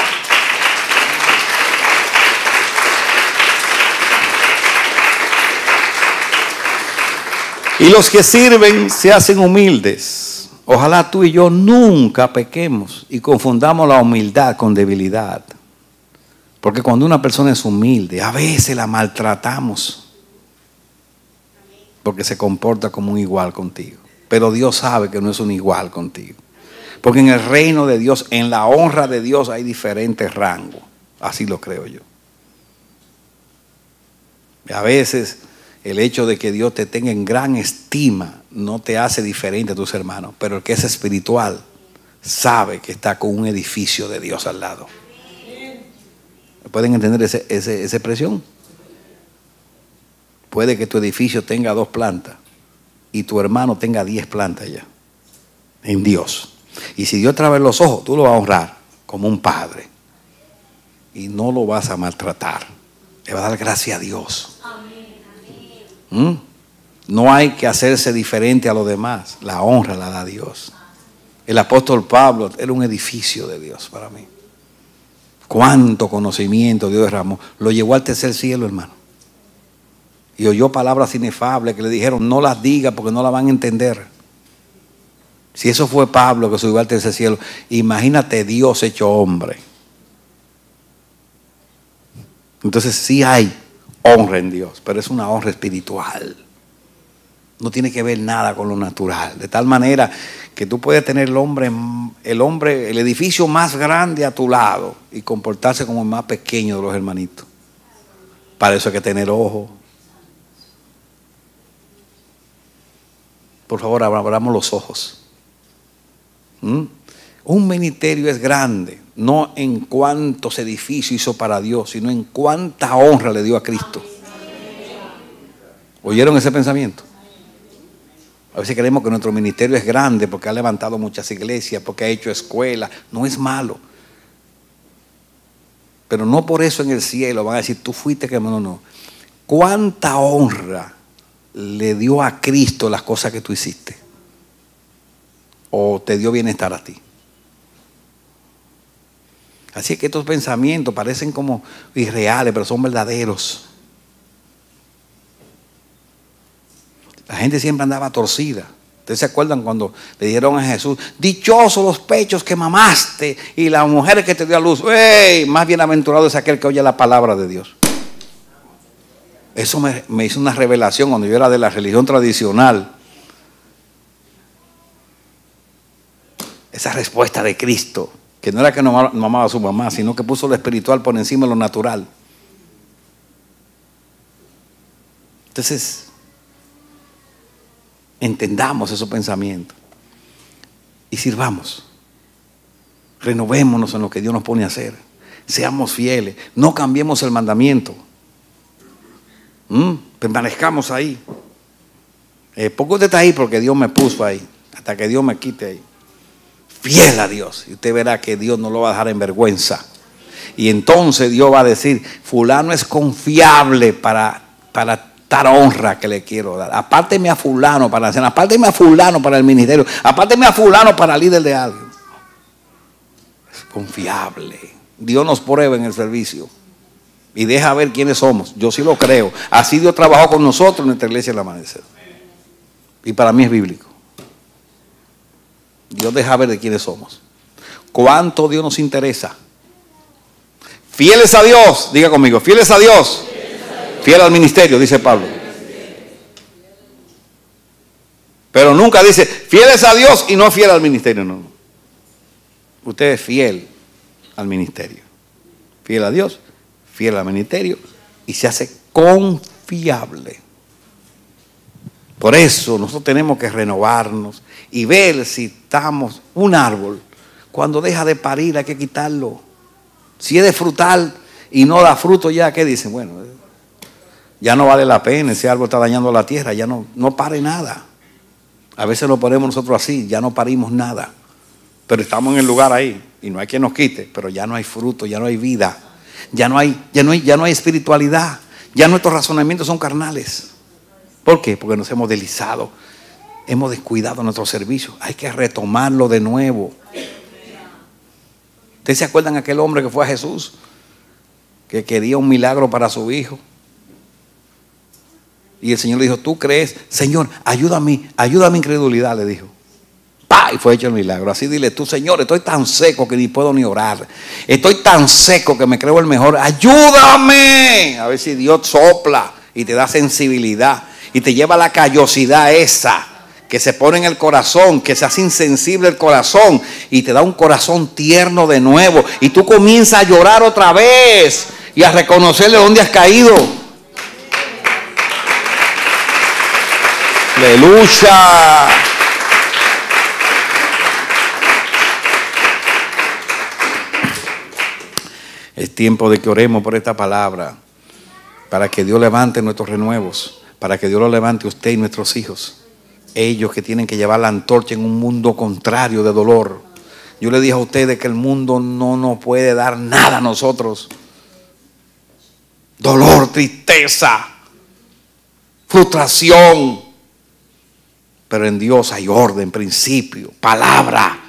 D: Y los que sirven se hacen humildes. Ojalá tú y yo nunca pequemos y confundamos la humildad con debilidad. Porque cuando una persona es humilde, a veces la maltratamos. Porque se comporta como un igual contigo. Pero Dios sabe que no es un igual contigo. Porque en el reino de Dios, en la honra de Dios, hay diferentes rangos. Así lo creo yo. Y a veces el hecho de que Dios te tenga en gran estima no te hace diferente a tus hermanos. Pero el que es espiritual sabe que está con un edificio de Dios al lado. ¿Pueden entender esa expresión? Puede que tu edificio tenga 2 plantas y tu hermano tenga 10 plantas ya en Dios. Y si Dios te abre los ojos, tú lo vas a honrar como un padre y no lo vas a maltratar. Le vas a dar gracias a Dios. No hay que hacerse diferente a los demás. La honra la da Dios. El apóstol Pablo era un edificio de Dios para mí. Cuánto conocimiento Dios derramó. Lo llevó al tercer cielo, hermano. Y oyó palabras inefables que le dijeron, no las diga porque no las van a entender. Si eso fue Pablo que subió al tercer cielo, imagínate Dios hecho hombre. Entonces sí hay honra en Dios, pero es una honra espiritual. No tiene que ver nada con lo natural. De tal manera que tú puedes tener el edificio más grande a tu lado y comportarse como el más pequeño de los hermanitos. Para eso hay que tener ojo. Por favor, abramos los ojos. Un ministerio es grande, no en cuántos edificios hizo para Dios, sino en cuánta honra le dio a Cristo. ¿Oyeron ese pensamiento? A veces creemos que nuestro ministerio es grande porque ha levantado muchas iglesias, porque ha hecho escuelas. No es malo. Pero no por eso en el cielo van a decir, tú fuiste que no. ¿Cuánta honra le dio a Cristo las cosas que tú hiciste? ¿O te dio bienestar a ti? Así que estos pensamientos parecen como irreales, pero son verdaderos. La gente siempre andaba torcida. ¿Ustedes se acuerdan cuando le dijeron a Jesús, dichosos los pechos que mamaste y la mujer que te dio a luz? ¡Ey! Más bienaventurado es aquel que oye la palabra de Dios. Eso me hizo una revelación cuando yo era de la religión tradicional. Esa respuesta de Cristo, que no era que no amaba a su mamá, sino que puso lo espiritual por encima de lo natural. Entonces, entendamos esos pensamientos y sirvamos. Renovémonos en lo que Dios nos pone a hacer. Seamos fieles. No cambiemos el mandamiento. Permanezcamos ahí. Porque usted está ahí porque Dios me puso ahí. Hasta que Dios me quite ahí. Fiel a Dios. Y usted verá que Dios no lo va a dejar en vergüenza. Y entonces Dios va a decir, fulano es confiable para dar honra que le quiero dar. Apárteme a fulano para hacer, apárteme a fulano para el ministerio, apárteme a fulano para líder de algo. Es confiable. Dios nos prueba en el servicio y deja ver quiénes somos. Yo sí lo creo. Así Dios trabajó con nosotros en nuestra iglesia El Amanecer. Y para mí es bíblico. Dios deja ver de quiénes somos. ¿Cuánto Dios nos interesa? Fieles a Dios, diga conmigo, fieles a Dios. Fiel al ministerio, dice Pablo. Pero nunca dice fieles a Dios y no fiel al ministerio, no. Usted es fiel al ministerio. Fiel a Dios, fiel al ministerio y se hace confiable. Por eso nosotros tenemos que renovarnos y ver si estamos un árbol. Cuando deja de parir hay que quitarlo. Si es de frutal y no da fruto ya, ¿qué dicen? Bueno, ya no vale la pena, ese árbol está dañando la tierra, ya no pare nada. A veces lo ponemos nosotros así, ya no parimos nada. Pero estamos en el lugar ahí y no hay quien nos quite, pero ya no hay fruto, ya no hay vida, ya no hay espiritualidad, ya nuestros razonamientos son carnales. ¿Por qué? Porque nos hemos deslizado, hemos descuidado nuestro servicio. Hay que retomarlo de nuevo. ¿Ustedes se acuerdan de aquel hombre que fue a Jesús? Que quería un milagro para su hijo. Y el Señor le dijo, ¿tú crees? Señor, ayuda a mi incredulidad, le dijo. ¡Pah! Y fue hecho el milagro. Así dile tú, Señor, estoy tan seco que ni puedo ni orar. Estoy tan seco que me creo el mejor. ¡Ayúdame! A ver si Dios sopla y te da sensibilidad. Y te lleva a la callosidad esa que se pone en el corazón, que se hace insensible el corazón y te da un corazón tierno de nuevo. Y tú comienzas a llorar otra vez y a reconocerle dónde has caído. ¡Aleluya! Es tiempo de que oremos por esta palabra para que Dios levante nuestros renuevos, para que Dios lo levante usted y nuestros hijos. Ellos que tienen que llevar la antorcha en un mundo contrario de dolor. Yo le dije a ustedes que el mundo no nos puede dar nada a nosotros. Dolor, tristeza, frustración, Pero en Dios hay orden, principio, palabra.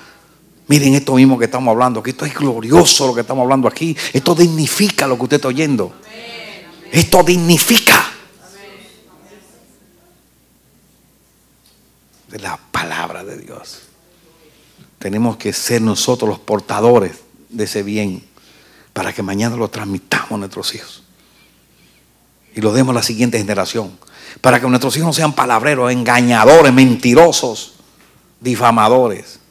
D: Miren esto mismo que estamos hablando aquí. Esto es glorioso lo que estamos hablando aquí. Esto dignifica lo que usted está oyendo. Esto dignifica. De la palabra de Dios. Tenemos que ser nosotros los portadores de ese bien para que mañana lo transmitamos a nuestros hijos y lo demos a la siguiente generación, para que nuestros hijos no sean palabreros, engañadores, mentirosos, difamadores.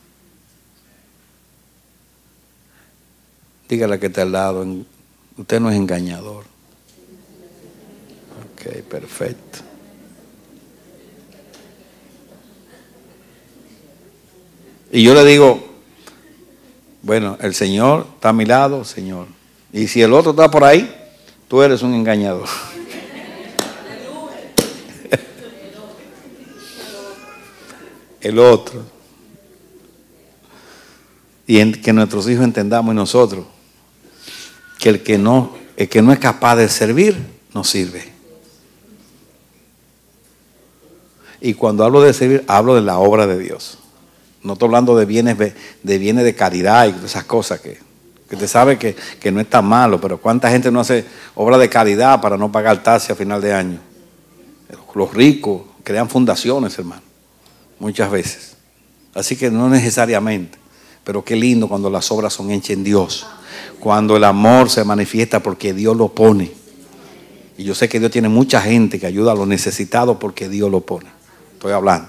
D: Dígale que está al lado, usted no es engañador. Ok, perfecto. Y yo le digo, bueno, el Señor está a mi lado, Señor. Y si el otro está por ahí, tú eres un engañador. El otro. Y que nuestros hijos entendamos y nosotros que el que no es capaz de servir, no sirve. Y cuando hablo de servir, hablo de la obra de Dios. No estoy hablando de bienes de caridad y esas cosas que usted sabe que no está malo, pero ¿cuánta gente no hace obra de caridad para no pagar taxes a final de año? Los ricos crean fundaciones, hermano, muchas veces. Así que no necesariamente, pero qué lindo cuando las obras son hechas en Dios, cuando el amor se manifiesta porque Dios lo pone. Y yo sé que Dios tiene mucha gente que ayuda a los necesitados porque Dios lo pone. Estoy hablando.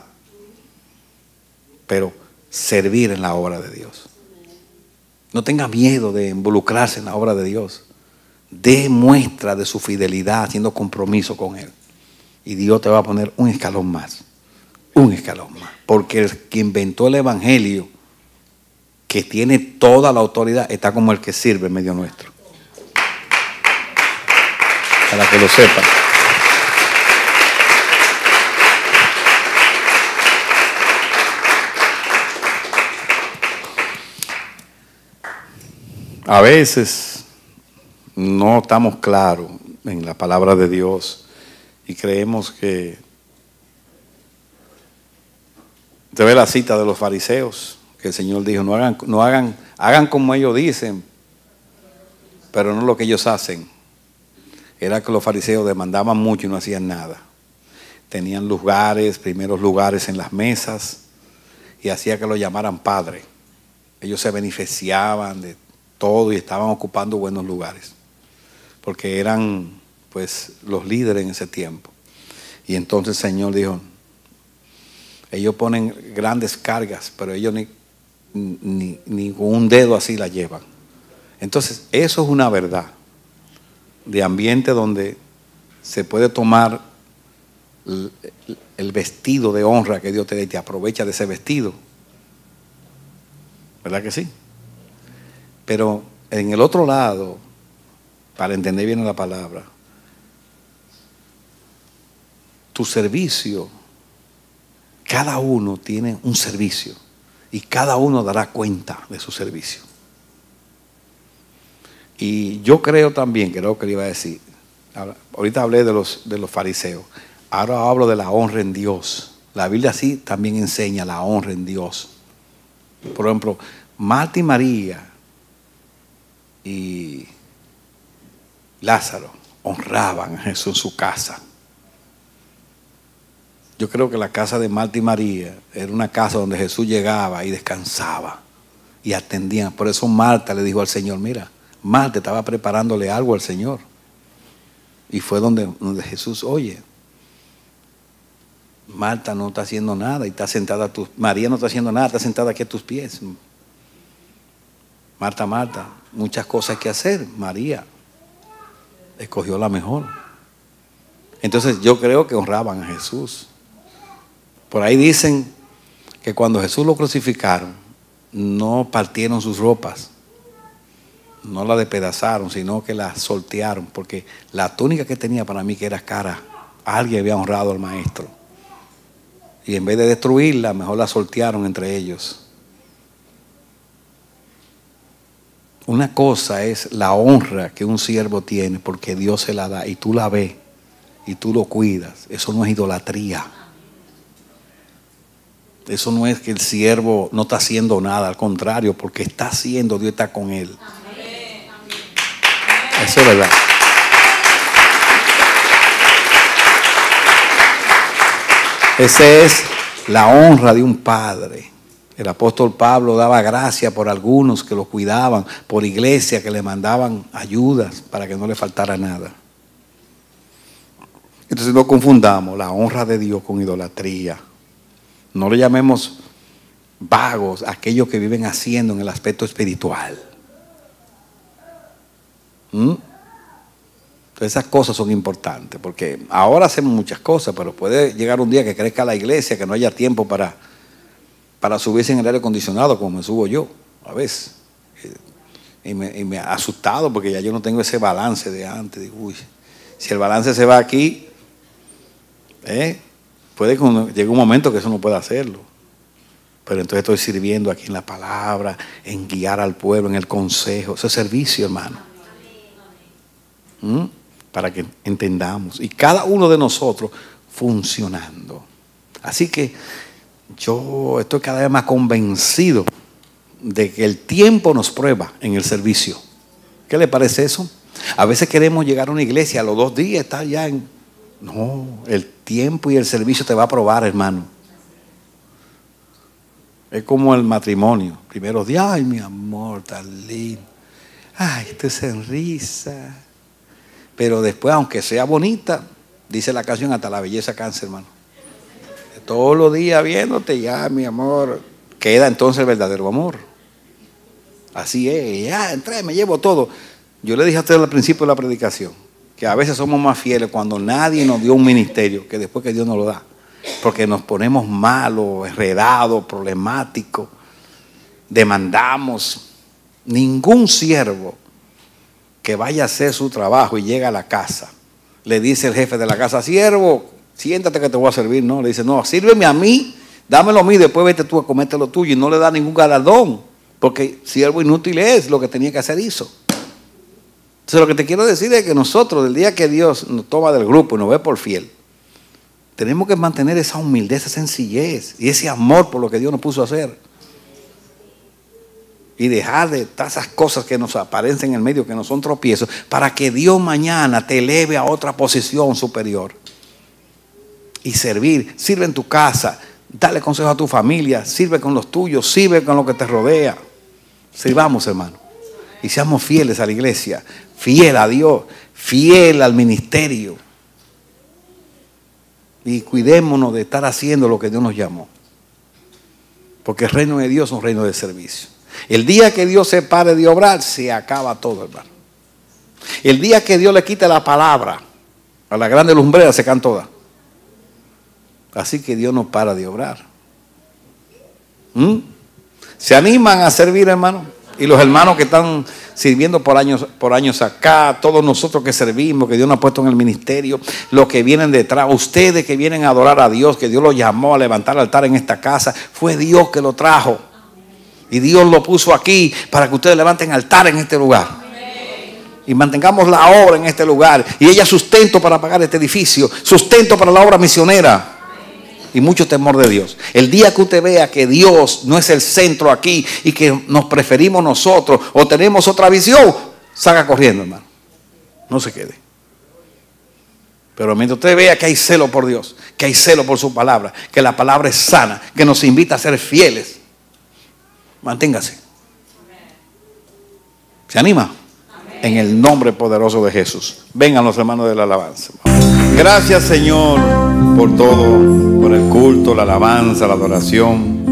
D: Pero servir en la obra de Dios. No tenga miedo de involucrarse en la obra de Dios. Dé muestra de su fidelidad haciendo compromiso con Él. Y Dios te va a poner un escalón más. Un escalón más. Porque el que inventó el evangelio, que tiene toda la autoridad, está como el que sirve en medio nuestro. Para que lo sepan. A veces no estamos claros en la palabra de Dios y creemos que usted ve la cita de los fariseos que el Señor dijo, hagan como ellos dicen, pero no lo que ellos hacen. Era que los fariseos demandaban mucho y no hacían nada. Tenían primeros lugares en las mesas y hacía que lo llamaran padre. Ellos se beneficiaban de todo y estaban ocupando buenos lugares porque eran pues los líderes en ese tiempo. Y entonces el Señor dijo, ellos ponen grandes cargas, pero ellos ni con un dedo así la llevan. Entonces eso es una verdad de ambiente donde se puede tomar el vestido de honra que Dios te da y te aprovecha de ese vestido, ¿verdad que sí? Pero en el otro lado, para entender bien la palabra, tu servicio, cada uno tiene un servicio y cada uno dará cuenta de su servicio. Y yo creo también, creo que le iba a decir, ahorita hablé de los fariseos, ahora hablo de la honra en Dios. La Biblia sí también enseña la honra en Dios. Por ejemplo, Marta y María y Lázaro honraban a Jesús en su casa. Yo creo que la casa de Marta y María era una casa donde Jesús llegaba y descansaba y atendían. Por eso Marta le dijo al Señor, mira, Marta estaba preparándole algo al Señor. Y fue donde Jesús, oye, Marta no está haciendo nada y está sentada María no está haciendo nada, está sentada aquí a tus pies. Marta, muchas cosas que hacer. María escogió la mejor. Entonces yo creo que honraban a Jesús. Por ahí dicen que cuando Jesús lo crucificaron, no partieron sus ropas, no la despedazaron, sino que la sortearon, porque la túnica que tenía para mí que era cara, alguien había honrado al maestro. Y en vez de destruirla, mejor la sortearon entre ellos. Una cosa es la honra que un siervo tiene porque Dios se la da y tú la ves y tú lo cuidas. Eso no es idolatría. Eso no es que el siervo no está haciendo nada, al contrario, porque está haciendo, Dios está con él. Eso es verdad. Esa es la honra de un padre. El apóstol Pablo daba gracia por algunos que lo cuidaban, por iglesias que le mandaban ayudas para que no le faltara nada. Entonces no confundamos la honra de Dios con idolatría. No le llamemos vagos a aquellos que viven haciendo en el aspecto espiritual. Esas cosas son importantes, porque ahora hacemos muchas cosas, pero puede llegar un día que crezca la iglesia, que no haya tiempo para subirse en el aire acondicionado como me subo yo a veces. Y me ha asustado porque ya yo no tengo ese balance de antes. Digo, uy, si el balance se va aquí, puede que llegue un momento que eso no pueda hacerlo. Pero entonces estoy sirviendo aquí en la palabra, en guiar al pueblo, en el consejo. Eso es servicio, hermano. Para que entendamos. Y cada uno de nosotros funcionando. Así que yo estoy cada vez más convencido de que el tiempo nos prueba en el servicio. ¿Qué le parece eso? A veces queremos llegar a una iglesia, a los 2 días estar ya en... No, el tiempo y el servicio te va a probar, hermano. Es como el matrimonio. Primeros días, ay, mi amor, tan lindo. Ay, esto es en risa. Pero después, aunque sea bonita, dice la canción, hasta la belleza cansa, hermano. Todos los días viéndote, ya, mi amor, queda entonces el verdadero amor. Así es, ya, entré, me llevo todo. Yo le dije a usted al principio de la predicación, que a veces somos más fieles cuando nadie nos dio un ministerio que después que Dios nos lo da. Porque nos ponemos malos, enredados, problemáticos, demandamos. Ningún siervo que vaya a hacer su trabajo y llega a la casa, le dice el jefe de la casa, siervo, siéntate que te voy a servir. No, le dice, no, sírveme a mí, dámelo a mí, después vete tú a comerte lo tuyo, y no le da ningún galardón, porque siervo inútil es, lo que tenía que hacer hizo. Entonces lo que te quiero decir es que nosotros, el día que Dios nos toma del grupo y nos ve por fiel, tenemos que mantener esa humildad, esa sencillez y ese amor por lo que Dios nos puso a hacer. Y dejar de todas esas cosas que nos aparecen en el medio, que no son tropiezos, para que Dios mañana te eleve a otra posición superior. Y servir, sirve en tu casa, dale consejo a tu familia, sirve con los tuyos, sirve con lo que te rodea. Sirvamos, hermano. Y seamos fieles a la iglesia, fiel a Dios, fiel al ministerio. Y cuidémonos de estar haciendo lo que Dios nos llamó. Porque el reino de Dios es un reino de servicio. El día que Dios se pare de obrar, se acaba todo, hermano. El día que Dios le quite la palabra, a la grande lumbrera se caen todas. Así que Dios no para de obrar. ¿Se animan a servir, hermano? Y los hermanos que están sirviendo por años acá, todos nosotros que servimos, que Dios nos ha puesto en el ministerio, los que vienen detrás, ustedes que vienen a adorar a Dios, que Dios los llamó a levantar altar en esta casa, fue Dios que lo trajo. Y Dios lo puso aquí para que ustedes levanten altar en este lugar. Y mantengamos la obra en este lugar. Y ella sustento para pagar este edificio, sustento para la obra misionera. Y mucho temor de Dios. El día que usted vea que Dios no es el centro aquí y que nos preferimos nosotros o tenemos otra visión, salga corriendo, hermano. No se quede. Pero mientras usted vea que hay celo por Dios, que hay celo por su palabra, que la palabra es sana, que nos invita a ser fieles, manténgase. ¿Se anima? En el nombre poderoso de Jesús. Vengan los hermanos de la alabanza. Gracias, Señor, por todo, por el culto, la alabanza, la adoración.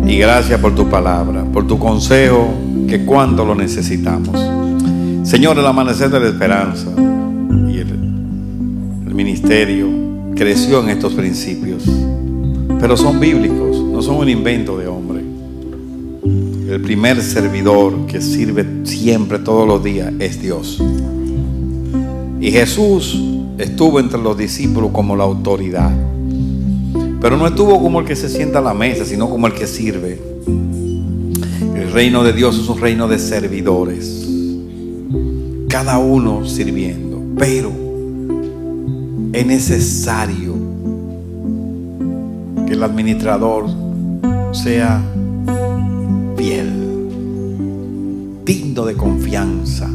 D: Y gracias por tu palabra, por tu consejo, que cuánto lo necesitamos. Señor, el amanecer de la esperanza y el ministerio creció en estos principios, pero son bíblicos, no son un invento de hombre. El primer servidor que sirve siempre, todos los días, es Dios. Y Jesús estuvo entre los discípulos como la autoridad, pero no estuvo como el que se sienta a la mesa, sino como el que sirve. El reino de Dios es un reino de servidores, cada uno sirviendo, pero es necesario que el administrador sea fiel, digno de confianza.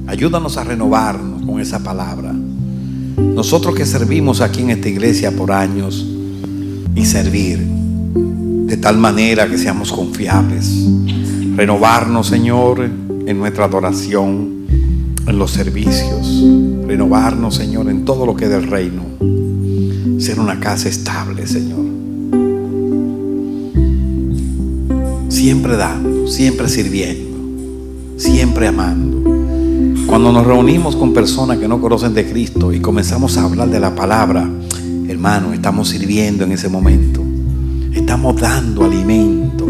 D: Ayúdanos a renovarnos con esa palabra. Nosotros que servimos aquí en esta iglesia por años, y servir de tal manera que seamos confiables. Renovarnos, Señor, en nuestra adoración, en los servicios. Renovarnos, Señor, en todo lo que es del reino. Ser una casa estable, Señor. Siempre dando, siempre sirviendo, siempre amando. Cuando nos reunimos con personas que no conocen de Cristo y comenzamos a hablar de la palabra, hermano, estamos sirviendo en ese momento. Estamos dando alimento.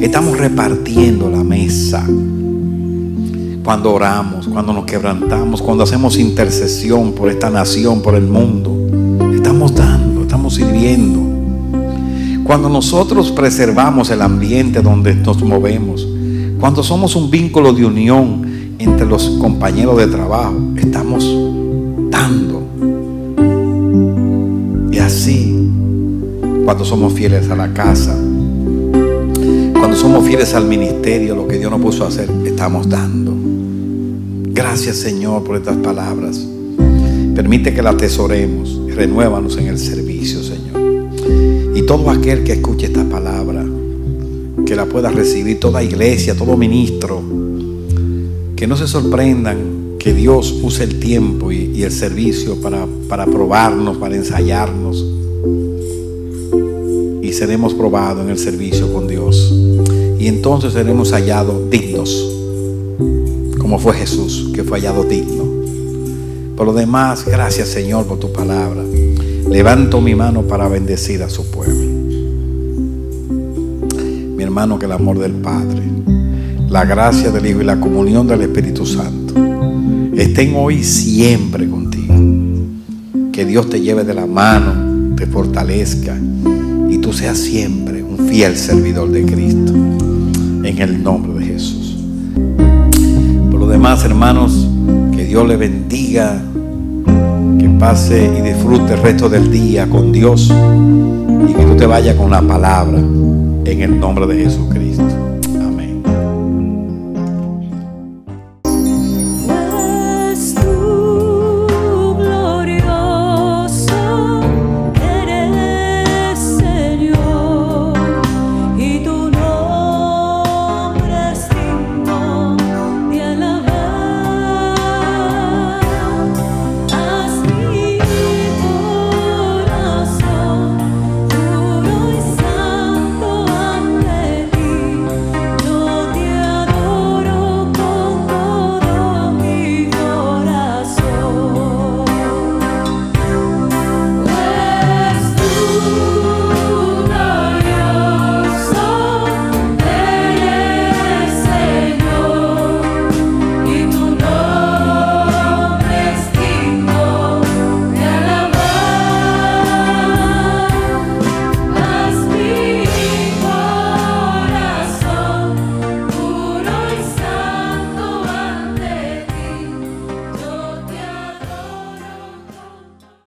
D: Estamos repartiendo la mesa. Cuando oramos, cuando nos quebrantamos, cuando hacemos intercesión por esta nación, por el mundo, estamos dando, estamos sirviendo. Cuando nosotros preservamos el ambiente donde nos movemos, cuando somos un vínculo de unión entre los compañeros de trabajo, estamos dando. Y así, cuando somos fieles a la casa, cuando somos fieles al ministerio, lo que Dios nos puso a hacer, estamos dando. Gracias, Señor, por estas palabras. Permite que las atesoremos y renuévanos en el servicio, Señor. Y todo aquel que escuche esta palabra, que la pueda recibir, toda iglesia, todo ministro, que no se sorprendan que Dios use el tiempo y el servicio para probarnos, para ensayarnos, y seremos probados en el servicio con Dios, y entonces seremos hallados dignos, como fue Jesús, que fue hallado digno. Por lo demás, gracias, Señor, por tu palabra. Levanto mi mano para bendecir a su pueblo. Mi hermano, que el amor del Padre, la gracia del Hijo y la comunión del Espíritu Santo estén hoy y siempre contigo. Que Dios te lleve de la mano, te fortalezca, y tú seas siempre un fiel servidor de Cristo, en el nombre de Jesús. Por lo demás, hermanos, que Dios le bendiga, que pase y disfrute el resto del día con Dios, y que tú te vayas con la palabra, en el nombre de Jesús.